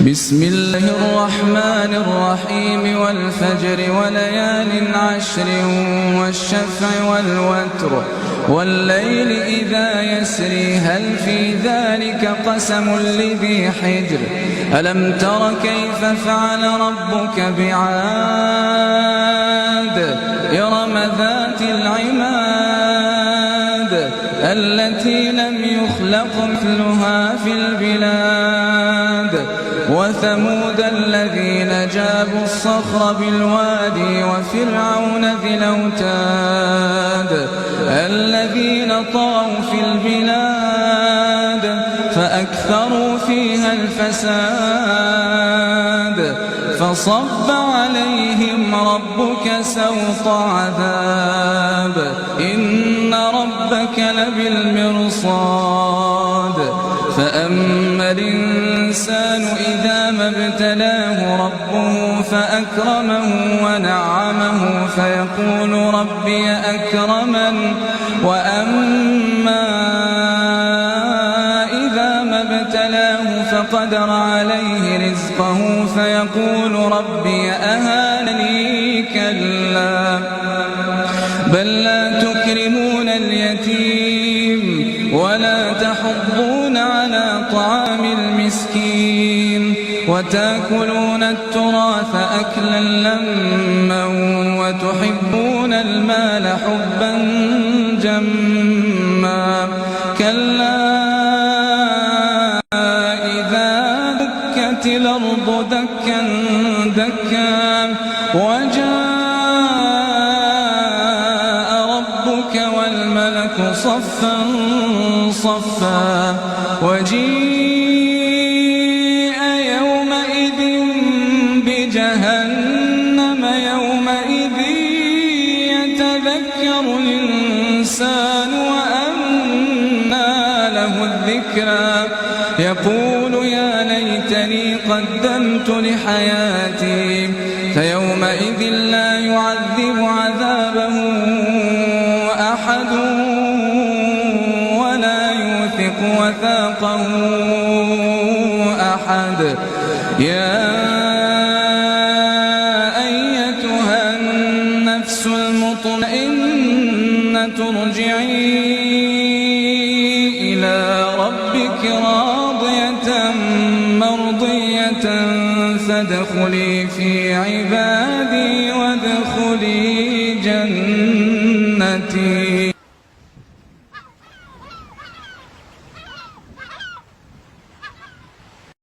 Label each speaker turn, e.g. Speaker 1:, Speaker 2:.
Speaker 1: بسم الله الرحمن الرحيم والفجر وليال عشر والشفع والوتر والليل إذا يسري هل في ذلك قسم لذي حجر ألم تر كيف فعل ربك بعاد إرم ذات العماد التي لم يخلق مثلها في البلاد وثمود الذين جابوا الصخر بالوادي وفرعون ذي الأوتاد الذين طغوا في البلاد فأكثروا فيها الفساد فصب عليهم ربك سوط عذاب إن ربك لبالمرصاد فأما الإنسان إذا ما ابتلاه ربه فأكرمه ونعمه فيقول ربي أكرمن وأما إذا ما ابتلاه فقدر عليه رزقه فيقول ربي أهانني كلا بل لا تكرمون اليتيم ولا تحضون على طعام المسكين وتأكلون التراث أكلا لما وتحبون المال حبا جما كلا إذا دكت الأرض دكا دكا وجاء ربك والملك صفا صفا وجيء يومئذ بجهنم يومئذ يتذكر الإنسان وأنى له الذكرى يقول يا ليتني قدمت لحياتي فيومئذ لا يعذب عذابه أحد ولا يوثق وثاقه أحد يا أيتها النفس المطمئنة ارجعي إلى ربك راضية مرضية فادخلي في عبادي وادخلي